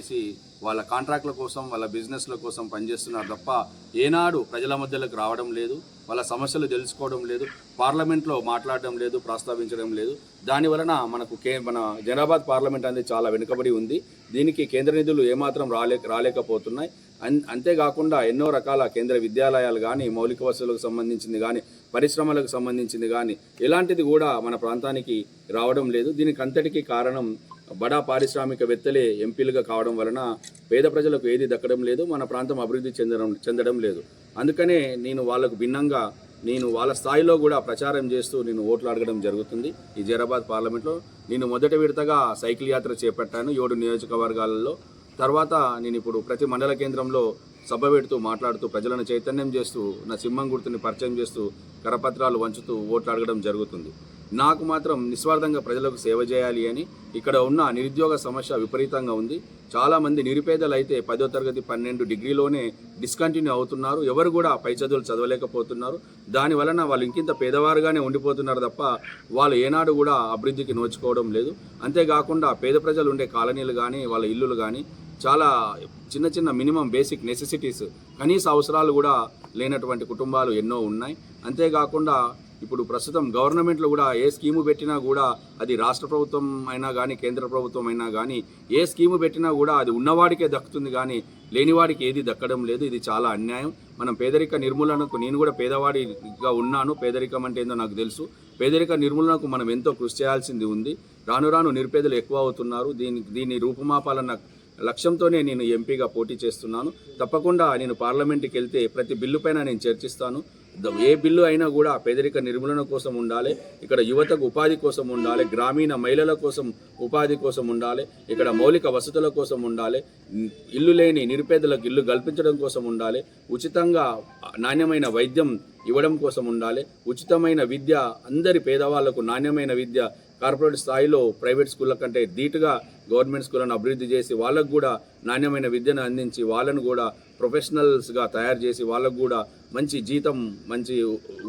చెప్పేసి వాళ్ళ కాంట్రాక్ట్ల కోసం వాళ్ళ బిజినెస్ల కోసం పనిచేస్తున్నారు తప్ప ఏనాడు ప్రజల మధ్యలోకి రావడం లేదు, వాళ్ళ సమస్యలు తెలుసుకోవడం లేదు, పార్లమెంట్లో మాట్లాడడం లేదు, ప్రస్తావించడం లేదు. దానివలన మన జనాబాద్ పార్లమెంట్ అనేది చాలా వెనుకబడి ఉంది. దీనికి కేంద్ర నిధులు ఏమాత్రం రాలేకపోతున్నాయి. అంతేకాకుండా ఎన్నో రకాల కేంద్ర విద్యాలయాలు కానీ, మౌలిక వసతులకు సంబంధించింది కానీ, పరిశ్రమలకు సంబంధించింది కానీ ఎలాంటిది కూడా మన ప్రాంతానికి రావడం లేదు. దీనికి అంతటికీ కారణం బడా పారిశ్రామికవేత్తలే ఎంపీలుగా కావడం వలన పేద ప్రజలకు ఏది దక్కడం లేదు, మన ప్రాంతం అభివృద్ధి చెందడం లేదు. అందుకనే నేను వాళ్ళకు భిన్నంగా వాళ్ళ స్థాయిలో కూడా ప్రచారం చేస్తూ నేను ఓట్లు అడగడం జరుగుతుంది. ఈ జైరాబాద్ పార్లమెంట్లో నేను మొదటి విడతగా సైకిల్ యాత్ర చేపట్టాను 7 నియోజకవర్గాలలో. తర్వాత నేను ఇప్పుడు ప్రతి మండల కేంద్రంలో సభ పెడుతూ మాట్లాడుతూ ప్రజలను చైతన్యం చేస్తూ నా సింహం గుర్తుని పరిచయం చేస్తూ కరపత్రాలు వంచుతూ ఓట్లు అడగడం జరుగుతుంది. నాకు మాత్రం నిస్వార్థంగా ప్రజలకు సేవ చేయాలి అని. ఇక్కడ ఉన్న నిరుద్యోగ సమస్య విపరీతంగా ఉంది. చాలామంది నిరుపేదలు అయితే 10వ తరగతి 12 డిగ్రీలోనే డిస్కంటిన్యూ అవుతున్నారు. ఎవరు కూడా పై చదువులు చదవలేకపోతున్నారు. దానివలన వాళ్ళు ఇంకింత పేదవారుగానే ఉండిపోతున్నారు తప్ప వాళ్ళు ఏనాడు కూడా అభివృద్ధికి నోచుకోవడం లేదు. అంతేకాకుండా పేద ప్రజలు ఉండే కాలనీలు కానీ, వాళ్ళ ఇల్లులు కానీ చాలా చిన్న చిన్న మినిమం బేసిక్ నెసెసిటీస్, కనీస అవసరాలు కూడా లేనటువంటి కుటుంబాలు ఎన్నో ఉన్నాయి. అంతేకాకుండా ఇప్పుడు ప్రస్తుతం గవర్నమెంట్లో కూడా ఏ స్కీము పెట్టినా కూడా అది రాష్ట్ర ప్రభుత్వం అయినా కానీ, కేంద్ర ప్రభుత్వం అయినా కానీ ఏ స్కీము పెట్టినా కూడా అది ఉన్నవాడికే దక్కుతుంది కానీ లేనివాడికి ఏది దక్కడం లేదు. ఇది చాలా అన్యాయం. మనం పేదరిక నిర్మూలనకు, నేను కూడా పేదవాడిగా ఉన్నాను, పేదరికం అంటే ఏందో నాకు తెలుసు. పేదరిక నిర్మూలనకు మనం ఎంతో కృషి చేయాల్సింది ఉంది. రాను రాను నిరుపేదలు ఎక్కువ అవుతున్నారు. దీన్ని రూపుమాపాలన్న లక్ష్యంతోనే నేను ఎంపీగా పోటీ చేస్తున్నాను. తప్పకుండా నేను పార్లమెంట్కి వెళ్తే ప్రతి బిల్లు పైన నేను చర్చిస్తాను. ఏ బిల్లు అయినా కూడా పేదరిక నిర్మూలన కోసం ఉండాలి, ఇక్కడ యువతకు ఉపాధి కోసం ఉండాలి, గ్రామీణ మహిళల కోసం ఉపాధి కోసం ఉండాలి, ఇక్కడ మౌలిక వసతుల కోసం ఉండాలి, ఇల్లు లేని నిరుపేదలకు ఇల్లు కల్పించడం కోసం ఉండాలి, ఉచితంగా నాణ్యమైన వైద్యం ఇవ్వడం కోసం ఉండాలి, ఉచితమైన విద్య అందరి పేదవాళ్లకు నాణ్యమైన విద్య కార్పొరేట్ స్థాయిలో ప్రైవేట్ స్కూళ్ళ కంటే ధీటుగా గవర్నమెంట్ స్కూళ్ళను అభివృద్ధి చేసి వాళ్ళకు కూడా నాణ్యమైన విద్యను అందించి వాళ్ళను కూడా ప్రొఫెషనల్స్గా తయారు చేసి వాళ్ళకు కూడా మంచి జీతం, మంచి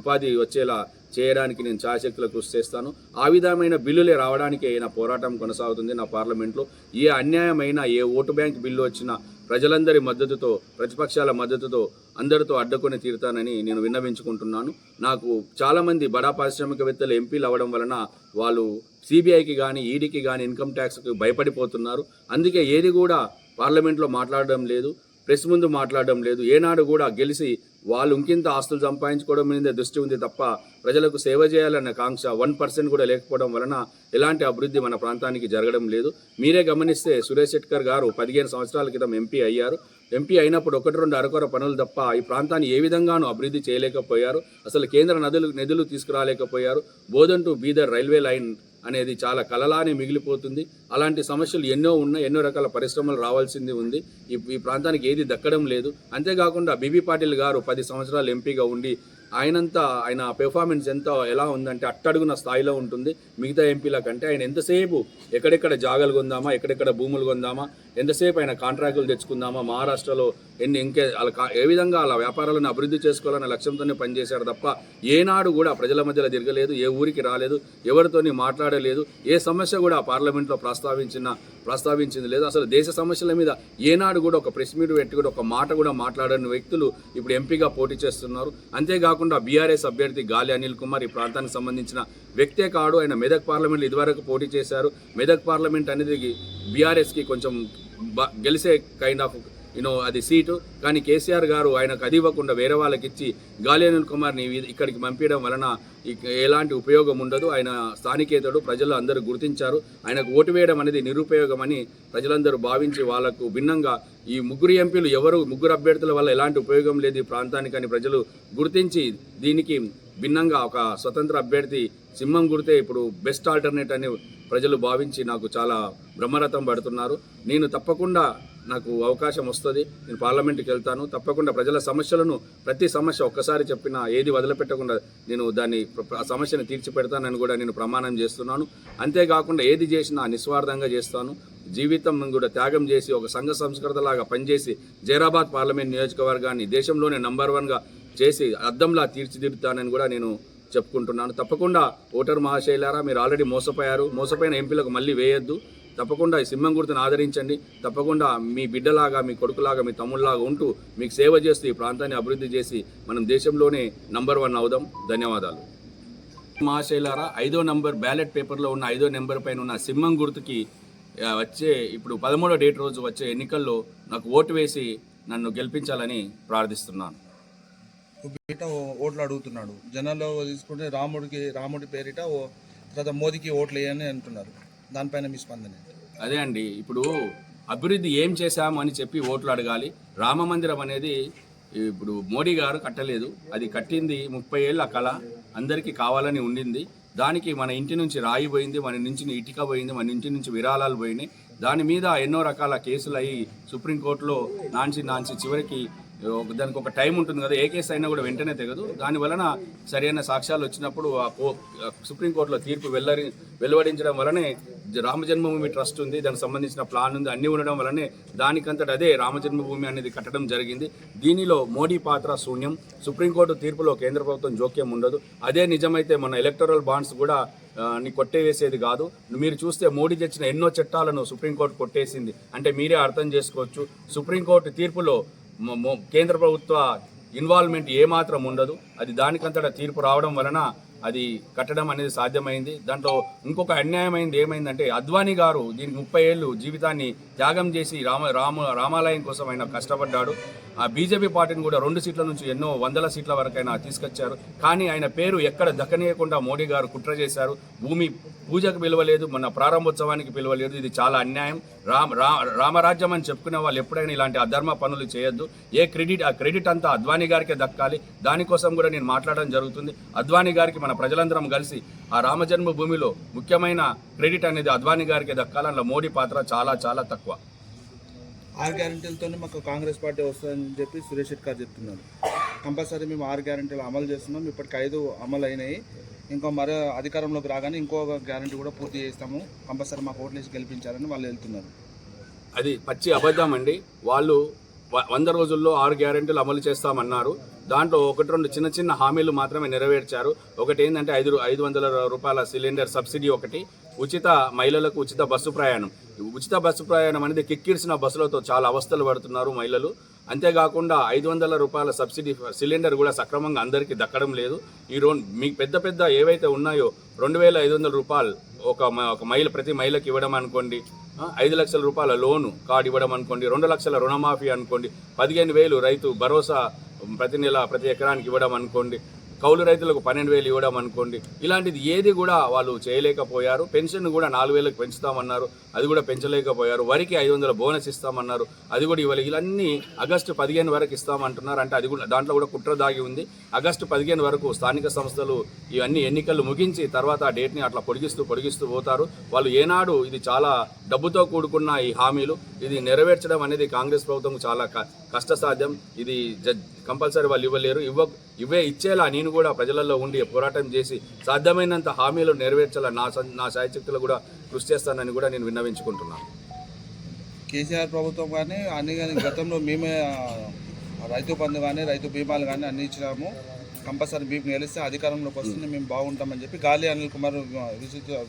ఉపాధి వచ్చేలా చేయడానికి నేను ఛాయశక్తులకు కృషి చేస్తాను. ఆ విధమైన బిల్లులే రావడానికే నా పోరాటం కొనసాగుతుంది నా పార్లమెంట్లో. ఏ అన్యాయమైన ఏ ఓటు బ్యాంక్ బిల్లు వచ్చినా ప్రజలందరి మద్దతుతో, ప్రతిపక్షాల మద్దతుతో అందరితో అడ్డుకొని తీరుతానని నేను విన్నవించుకుంటున్నాను. నాకు చాలామంది బడా పారిశ్రామికవేత్తలు ఎంపీలు అవ్వడం వలన వాళ్ళు సిబిఐకి కానీ, ఈడీకి కానీ, ఇన్కమ్ ట్యాక్స్కి భయపడిపోతున్నారు. అందుకే ఏది కూడా పార్లమెంట్లో మాట్లాడడం లేదు, ప్రెస్ ముందు మాట్లాడడం లేదు. ఏనాడు కూడా గెలిచి వాళ్ళు ఇంకింత ఆస్తులు సంపాదించుకోవడం మీద దృష్టి ఉంది తప్ప ప్రజలకు సేవ చేయాలన్న కాంక్ష 1% కూడా లేకపోవడం వలన ఎలాంటి అభివృద్ధి మన ప్రాంతానికి జరగడం లేదు. మీరే గమనిస్తే సురేష్ శెట్కర్ గారు 15 సంవత్సరాల క్రితం ఎంపీ అయ్యారు. ఎంపీ అయినప్పుడు 1-2 అరకొర పనులు తప్ప ఈ ప్రాంతాన్ని ఏ విధంగానూ అభివృద్ధి చేయలేకపోయారు. అసలు కేంద్ర నిధులు తీసుకురాలేకపోయారు. Bodhan to Bidar railway line అనేది చాలా కలలానే మిగిలిపోతుంది. అలాంటి సమస్యలు ఎన్నో ఉన్నాయి. ఎన్నో రకాల పరిశ్రమలు రావాల్సింది ఉంది. ఈ ప్రాంతానికి ఏది దక్కడం లేదు. అంతేకాకుండా బీబీ పాటిల్ గారు 10 సంవత్సరాలు ఎంపీగా ఉండి ఆయన పెర్ఫార్మెన్స్ ఎలా ఉందంటే అట్టడుగున స్థాయిలో ఉంటుంది మిగతా ఎంపీల కంటే. ఆయన ఎంతసేపు ఎక్కడెక్కడ జాగాలు కొందామా, ఎక్కడెక్కడ భూములు కొందామా, ఎంతసేపు ఆయన కాంట్రాక్టులు తెచ్చుకుందామా, మహారాష్ట్రలో ఏ విధంగా అలా వ్యాపారాలను అభివృద్ధి చేసుకోవాలన్న లక్ష్యంతోనే పనిచేశారు తప్ప ఏనాడు కూడా ప్రజల మధ్యలో తిరగలేదు, ఏ ఊరికి రాలేదు, ఎవరితోని మాట్లాడలేదు, ఏ సమస్య కూడా పార్లమెంట్లో ప్రస్తావించింది లేదు. అసలు దేశ సమస్యల మీద ఏనాడు కూడా ఒక ప్రెస్ మీట్ పెట్టి కూడా ఒక మాట కూడా మాట్లాడని వ్యక్తులు ఇప్పుడు ఎంపీగా పోటీ చేస్తున్నారు. అంతేకాకుండా బీఆర్ఎస్ అభ్యర్థి గాలి అనిల్ కుమార్ ఈ ప్రాంతానికి సంబంధించిన వ్యక్తే కాడు. ఆయన మెదక్ పార్లమెంట్లో ఇదివరకు పోటీ చేశారు. మెదక్ పార్లమెంట్ అనేది బీఆర్ఎస్కి కొంచెం గెలిసే కైండ్ ఆఫ్ అది సీటు. కానీ కేసీఆర్ గారు ఆయనకు అది ఇవ్వకుండా వేరే వాళ్ళకి ఇచ్చి గాలి అనిల్ కుమార్ని ఇక్కడికి పంపించడం వలన ఎలాంటి ఉపయోగం ఉండదు. ఆయన స్థానికేతడు, ప్రజలు అందరూ గుర్తించారు. ఆయనకు ఓటు వేయడం అనేది నిరుపయోగమని ప్రజలందరూ భావించి వాళ్లకు భిన్నంగా ఈ ముగ్గురు అభ్యర్థుల వల్ల ఎలాంటి ఉపయోగం లేదు ఈ ప్రాంతానికని ప్రజలు గుర్తించి దీనికి భిన్నంగా ఒక స్వతంత్ర అభ్యర్థి సింహం గుర్తే ఇప్పుడు బెస్ట్ ఆల్టర్నేట్ అని ప్రజలు భావించి నాకు చాలా బ్రహ్మరథం పడుతున్నారు. నేను తప్పకుండా నాకు అవకాశం వస్తుంది, నేను పార్లమెంట్కి వెళ్తాను. తప్పకుండా ప్రజల సమస్యలను ప్రతి సమస్య ఒక్కసారి చెప్పినా ఏది వదిలిపెట్టకుండా నేను ఆ సమస్యను తీర్చిపెడతానని కూడా నేను ప్రమాణం చేస్తున్నాను. అంతేకాకుండా ఏది చేసినా నిస్వార్థంగా చేస్తాను. జీవితం కూడా త్యాగం చేసి ఒక సంఘ సంస్కృతలాగా పనిచేసి జైరాబాద్ పార్లమెంట్ నియోజకవర్గాన్ని దేశంలోనే నంబర్ 1గా చేసి అద్దంలా తీర్చిదిద్దుతానని కూడా నేను చెప్పుకుంటున్నాను. తప్పకుండా ఓటర్ మహాశైలారా, మీరు ఆల్రెడీ మోసపోయిన ఎంపీలకు మళ్ళీ వేయొద్దు. తప్పకుండా ఈ సింహం గుర్తును ఆదరించండి. తప్పకుండా మీ బిడ్డలాగా, మీ కొడుకులాగా, మీ తమ్ముళ్ళలాగా ఉంటూ మీకు సేవ చేస్తూ ఈ ప్రాంతాన్ని అభివృద్ధి చేసి మనం దేశంలోనే నంబర్ 1 అవుదాం. ధన్యవాదాలు. మహాశైలారా, 5వ నంబర్ బ్యాలెట్ పేపర్లో ఉన్న 5వ నెంబర్ పైన ఉన్న సింహం గుర్తుకి వచ్చే ఇప్పుడు 13వ డేట్ రోజు వచ్చే ఎన్నికల్లో నాకు ఓటు వేసి నన్ను గెలిపించాలని ప్రార్థిస్తున్నాను. బయట ఓట్లు అడుగుతున్నాడు. జనాల్లో తీసుకుంటే రాముడి పేరిట తర్వాత మోదీకి ఓట్లు వేయని అంటున్నారు. దానిపైన మీ స్పందన? అదే అండి, ఇప్పుడు అభివృద్ధి ఏం చేశాము అని చెప్పి ఓట్లు అడగాలి. రామ మందిరం అనేది ఇప్పుడు మోడీ గారు కట్టలేదు, అది కట్టింది 30 ఏళ్ళ కళ, అందరికీ కావాలని ఉండింది. దానికి మన ఇంటి నుంచి రాయి పోయింది, మన నుంచి ఇటుక పోయింది, మన ఇంటి నుంచి విరాళాలు పోయినాయి. దాని మీద ఎన్నో రకాల కేసులు అయ్యి సుప్రీంకోర్టులో నాన్సి చివరికి దానికి ఒక టైం ఉంటుంది కదా, ఏ కేసు అయినా కూడా వెంటనే తెగదు. దాని వలన సరైన సాక్ష్యాలు వచ్చినప్పుడు సుప్రీంకోర్టులో తీర్పు వెలువడించడం వలనే రామజన్మభూమి ట్రస్ట్ ఉంది, దానికి సంబంధించిన ప్లాన్ ఉంది, అన్నీ ఉండడం వలనే దానికంతటి అదే రామజన్మభూమి అనేది కట్టడం జరిగింది. దీనిలో మోడీ పాత్ర శూన్యం. సుప్రీంకోర్టు తీర్పులో కేంద్ర ప్రభుత్వం జోక్యం ఉండదు. అదే నిజమైతే మన ఎలక్టరల్ బాండ్స్ కూడా కొట్టేవేసేది కాదు. మీరు చూస్తే మోడీ తెచ్చిన ఎన్నో చట్టాలను సుప్రీంకోర్టు కొట్టేసింది. అంటే మీరే అర్థం చేసుకోవచ్చు, సుప్రీంకోర్టు తీర్పులో కేంద్ర ప్రభుత్వ ఇన్వాల్వ్మెంట్ ఏమాత్రం ఉండదు. అది దానికంతటా తీర్పు రావడం వలన అది కట్టడం అనేది సాధ్యమైంది. దాంట్లో ఇంకొక అన్యాయమైంది ఏమైందంటే, అద్వానీ గారు దీనికి 30 ఏళ్ళు జీవితాన్ని త్యాగం చేసి రామాలయం కోసం ఆయన కష్టపడ్డాడు. ఆ బీజేపీ పార్టీని కూడా 2 సీట్ల నుంచి ఎన్నో 100 సీట్ల వరకు ఆయన తీసుకొచ్చారు. కానీ ఆయన పేరు ఎక్కడ దక్కనీయకుండా మోడీ గారు కుట్ర చేశారు. భూమి పూజకు పిలవలేదు, మన ప్రారంభోత్సవానికి పిలవలేదు. ఇది చాలా అన్యాయం. రామరాజ్యం అని చెప్పుకునే వాళ్ళు ఎప్పుడైనా ఇలాంటి అధర్మ పనులు చేయొద్దు. ఆ క్రెడిట్ అంతా అద్వానీ గారికే దక్కాలి. దానికోసం కూడా నేను మాట్లాడడం జరుగుతుంది. అద్వానీ గారికి మన ప్రజలందరం కలిసి ఆ రామజన్మ భూమిలో ముఖ్యమైన క్రెడిట్ అనేది అద్వానీ గారికి దక్కాలి. అందులో మోడీ పాత్ర చాలా చాలా తక్కువ. 6 గ్యారెంటీలతోనే మాకు కాంగ్రెస్ పార్టీ వస్తుందని చెప్పి సురేష్ రెడ్డి గారు చెప్తున్నారు. కంపల్సరీ మేము 6 గ్యారెంటీలు అమలు చేస్తున్నాం. ఇప్పటికి 5 అమలు అయినాయి. ఇంకో మరో అధికారంలోకి రాగానే ఇంకో గ్యారెంటీ కూడా పూర్తి చేస్తాము. కంపల్సరీ మాకు ఓట్లు వేసి గెలిపించాలని వాళ్ళు వెళ్తున్నారు. అది పచ్చి అబద్ధం అండి. వాళ్ళు 100 రోజుల్లో 6 గ్యారెంటీలు అమలు చేస్తామన్నారు. దాంట్లో 1-2 చిన్న హామీలు మాత్రమే నెరవేర్చారు. ఒకటి ఏంటంటే 500 రూపాయల సిలిండర్ సబ్సిడీ, ఒకటి మహిళలకు ఉచిత బస్సు ప్రయాణం. ఉచిత బస్సు ప్రయాణం అనేది కిక్కిరిసిన బస్సులతో చాలా అవస్థలు పడుతున్నారు మహిళలు. అంతేకాకుండా 500 రూపాయల సబ్సిడీ సిలిండర్ కూడా సక్రమంగా అందరికీ దక్కడం లేదు. మీకు పెద్ద ఏవైతే ఉన్నాయో 2500 రూపాయలు ఒక ప్రతి మహిళకి ఇవ్వడం అనుకోండి, 5 లక్షల రూపాయల లోను కార్డు ఇవ్వడం అనుకోండి, 2 లక్షల రుణమాఫీ అనుకోండి, 15,000 రైతు భరోసా ప్రతి నెల ప్రతి ఎకరానికి ఇవ్వడం అనుకోండి, కౌలు రైతులకు 12,000 ఇవ్వడం అనుకోండి. ఇలాంటిది ఏది కూడా వాళ్ళు చేయలేకపోయారు. పెన్షన్ కూడా 4,000కి పెంచుతామన్నారు, అది కూడా పెంచలేకపోయారు. వరికి 500 బోనస్ ఇస్తామన్నారు, అది కూడా ఇవ్వలేదు. ఇవన్నీ ఆగస్టు 15 వరకు ఇస్తామంటున్నారు. అంటే అది కూడా దాంట్లో కూడా కుట్ర దాగి ఉంది. ఆగస్టు 15 వరకు స్థానిక సంస్థలు ఇవన్నీ ఎన్నికలు ముగించి తర్వాత ఆ డేట్ని అట్లా పొడిగిస్తూ పోతారు. వాళ్ళు ఏనాడు ఇది చాలా డబ్బుతో కూడుకున్న ఈ హామీలు, ఇది నెరవేర్చడం అనేది కాంగ్రెస్ ప్రభుత్వం చాలా కష్టసాధ్యం. ఇది కంపల్సరీ వాళ్ళు ఇవ్వలేరు. ఇచ్చేలా నేను కూడా ప్రజలలో ఉండి పోరాటం చేసి సాధ్యమైనంత హామీలు నెరవేర్చాల నా శాయశక్తులు కూడా కృషి చేస్తానని కూడా నేను విన్నవించుకుంటున్నాను. కేసీఆర్ ప్రభుత్వం కానీ అన్ని కానీ గతంలో మేమే రైతు బంధు కానీ రైతు బీమాలు కానీ అన్ని ఇచ్చినాము. కంపల్సరీ మీకు గెలిస్తే అధికారంలోకి వస్తుంది, మేము బాగుంటామని చెప్పి గాలి అనిల్ కుమార్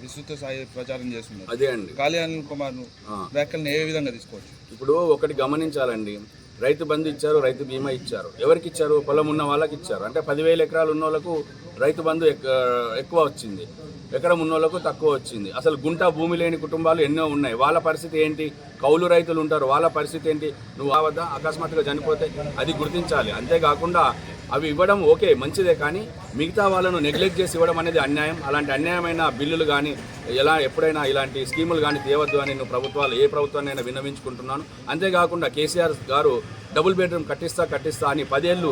విస్తృత స్థాయి ప్రచారం చేస్తున్నారు. అదే అండి, గాలి అనిల్ కుమార్ వ్యాఖ్యలను ఏ విధంగా తీసుకోవచ్చు? ఇప్పుడు ఒకటి గమనించాలండి, రైతు బంధు ఇచ్చారు, రైతు బీమా ఇచ్చారు. ఎవరికి ఇచ్చారు? పొలం ఉన్న వాళ్ళకి ఇచ్చారు. అంటే 10,000 ఎకరాలు ఉన్న వాళ్ళకు రైతు బంధు ఎక్కువ వచ్చింది, ఎకరం ఉన్న వాళ్ళకు తక్కువ వచ్చింది. అసలు గుంట భూమి లేని కుటుంబాలు ఎన్నో ఉన్నాయి. వాళ్ళ పరిస్థితి ఏంటి? కౌలు రైతులు ఉంటారు, వాళ్ళ పరిస్థితి ఏంటి? నువ్వు వద్ద అకస్మాత్తుగా చనిపోతే అది గుర్తించాలి. అంతేకాకుండా అవి ఇవ్వడం ఓకే, మంచిదే, కానీ మిగతా వాళ్ళను నెగ్లెక్ట్ చేసి ఇవ్వడం అనేది అన్యాయం. అలాంటి అన్యాయమైన బిల్లులు కానీ ఎప్పుడైనా ఇలాంటి స్కీములు కానీ తేవద్దు అని నేను ఏ ప్రభుత్వాన్ని విన్నవించుకుంటున్నాను. అంతేకాకుండా కేసీఆర్ గారు డబుల్ బెడ్రూమ్ కట్టిస్తా అని 10 ఏళ్ళు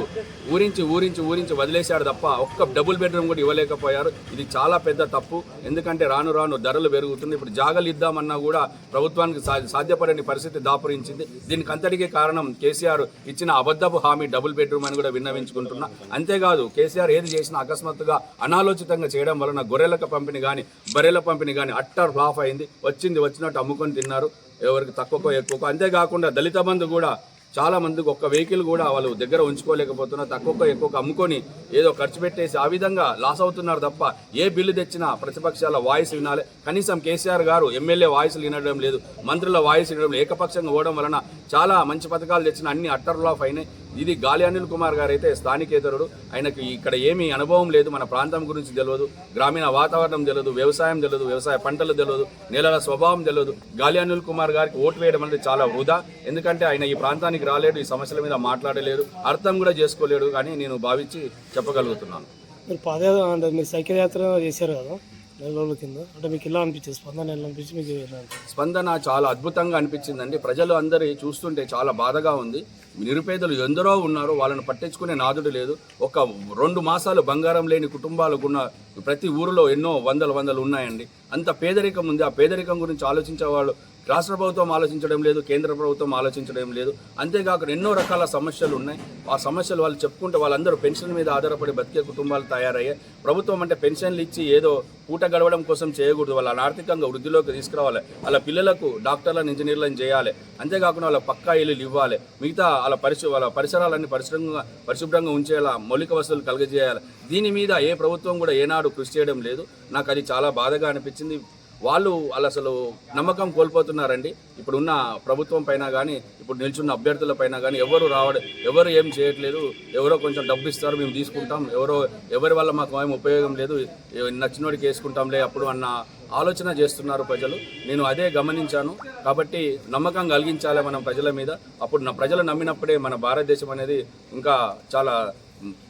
ఊరించి వదిలేశాడు తప్ప ఒక్క డబుల్ బెడ్రూమ్ కూడా ఇవ్వలేకపోయారు. ఇది చాలా పెద్ద తప్పు. ఎందుకంటే రాను ధరలు పెరుగుతుంది. ఇప్పుడు జాగలు ఇద్దామన్నా కూడా ప్రభుత్వానికి సాధ్యపడని పరిస్థితి దాపురించింది. దీనికి అంతటికీ కారణం కేసీఆర్ ఇచ్చిన అబద్ధపు హామీ డబుల్ బెడ్రూమ్ అని కూడా విన్నవించుకుంటున్నా. అంతేకాదు, కేసీఆర్ ఏది చేసినా అకస్మాత్తుగా అనాలోచితంగా చేయడం వలన గొర్రెల పంపిణీ కానీ బర్రెల పంపిణీ కానీ అట్టర్ ఫ్లాప్ అయింది. వచ్చినట్టు అమ్ముకొని తిన్నారు, ఎవరికి తక్కువ ఎక్కువ. అంతేకాకుండా దళిత బంధు కూడా చాలా మందికి ఒక్క వెహికల్ కూడా వాళ్ళు దగ్గర ఉంచుకోలేకపోతున్నారు, తక్కువ ఎక్కువ అమ్ముకొని ఏదో ఖర్చు పెట్టేసి ఆ విధంగా లాస్ అవుతున్నారు తప్ప ఏ బిల్లు తెచ్చినా ప్రతిపక్షాల వాయిస్ వినాలి. కనీసం కేసీఆర్ గారు ఎమ్మెల్యే వాయిస్లు వినడం లేదు, మంత్రుల వాయిస్ వినడం లేదు. ఏకపక్షంగా పోవడం వలన చాలా మంచి పథకాలు తెచ్చిన అన్ని అట్టర్ ఫ్లాప్ అయినాయి. ఇది గాలి అనిల్ కుమార్ గారు అయితే స్థానికేతరుడు, ఆయనకి ఇక్కడ ఏమీ అనుభవం లేదు, మన ప్రాంతం గురించి తెలియదు, గ్రామీణ వాతావరణం తెలియదు, వ్యవసాయం తెలియదు, వ్యవసాయ పంటలు తెలియదు, నేలల స్వభావం తెలియదు. గాలి అనిల్ కుమార్ గారికి ఓటు వేయడం అనేది చాలా వృధా. ఎందుకంటే ఆయన ఈ ప్రాంతానికి రాలేడు, ఈ సమస్యల మీద మాట్లాడలేడు, అర్థం కూడా చేసుకోలేడు అని నేను భావించి చెప్పగలుగుతున్నాను. మీరు పాదయాత్ర అంటే మీరు సైకిల్ యాత్ర చేశారు కదా 4 రోజుల కింద, అంటే మీకు ఎలా అనిపించింది? స్పందన ఎలా అనిపించి మీకు ఎలా అనిపించింది? స్పందన చాలా అద్భుతంగా అనిపించిందండి. ప్రజలు అందరి చూస్తుంటే చాలా బాధగా ఉంది. నిరుపేదలు ఎందరో ఉన్నారు, వాళ్ళని పట్టించుకునే నాదుడు లేదు. ఒక 2 మాసాలు బంగారం లేని కుటుంబాలకు ఉన్న ప్రతి ఊరిలో ఎన్నో వందలు ఉన్నాయండి. అంత పేదరికం ఉంది. ఆ పేదరికం గురించి ఆలోచించే వాళ్ళు రాష్ట్ర ప్రభుత్వం ఆలోచించడం లేదు, కేంద్ర ప్రభుత్వం ఆలోచించడం లేదు. అంతేకాకుండా ఎన్నో రకాల సమస్యలు ఉన్నాయి. ఆ సమస్యలు వాళ్ళు చెప్పుకుంటే వాళ్ళందరూ పెన్షన్ మీద ఆధారపడి బతికే కుటుంబాలు తయారయ్యాయి. ప్రభుత్వం అంటే పెన్షన్లు ఇచ్చి ఏదో పూట గడవడం కోసం చేయకూడదు, వాళ్ళని ఆర్థికంగా వృద్ధిలోకి తీసుకురావాలి, వాళ్ళ పిల్లలకు డాక్టర్లను ఇంజనీర్లను చేయాలి. అంతేకాకుండా వాళ్ళ పక్కా ఇల్లు ఇవ్వాలి, మిగతా వాళ్ళ పరిసరాలన్నీ పరిశుభ్రంగా ఉంచేలా మౌలిక వసతులు కలుగజేయాలి. దీని మీద ఏ ప్రభుత్వం కూడా ఏనాడు కృషి చేయడం లేదు. నాకు అది చాలా బాధగా అనిపించింది. వాళ్ళు అసలు నమ్మకం కోల్పోతున్నారండి. ఇప్పుడున్న ప్రభుత్వం పైన కానీ, ఇప్పుడు నిల్చున్న అభ్యర్థుల పైన కానీ ఎవరు ఏం చేయట్లేదు. ఎవరో కొంచెం డబ్బు ఇస్తారు, మేము తీసుకుంటాం, ఎవరి వల్ల మాకు ఏం ఉపయోగం లేదు, నచ్చినోడికి వేసుకుంటాంలే అప్పుడు అన్న ఆలోచన చేస్తున్నారు ప్రజలు. నేను అదే గమనించాను. కాబట్టి నమ్మకం కలిగించాలి మనం ప్రజల మీద. అప్పుడు ప్రజలు నమ్మినప్పుడే మన భారతదేశం అనేది ఇంకా చాలా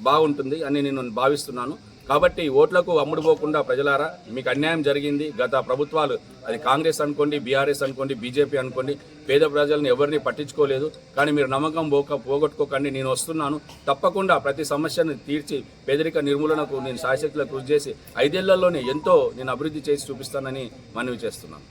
బాగుంటుంది అని నేను భావిస్తున్నాను. కాబట్టి ఓట్లకు అమ్ముడుపోకుండా ప్రజలారా, మీకు అన్యాయం జరిగింది. గత ప్రభుత్వాలు, అది కాంగ్రెస్ అనుకోండి, బీఆర్ఎస్ అనుకోండి, బీజేపీ అనుకోండి, పేద ప్రజలను ఎవరిని పట్టించుకోలేదు. కానీ మీరు నమ్మకం పోగొట్టుకోకండి. నేను వస్తున్నాను, తప్పకుండా ప్రతి సమస్యను తీర్చి పేదరిక నిర్మూలనకు నేను శాయశక్తిలో కృషి చేసి 5 ఏళ్లలోనే ఎంతో నేను అభివృద్ధి చేసి చూపిస్తానని మనవి చేస్తున్నాను.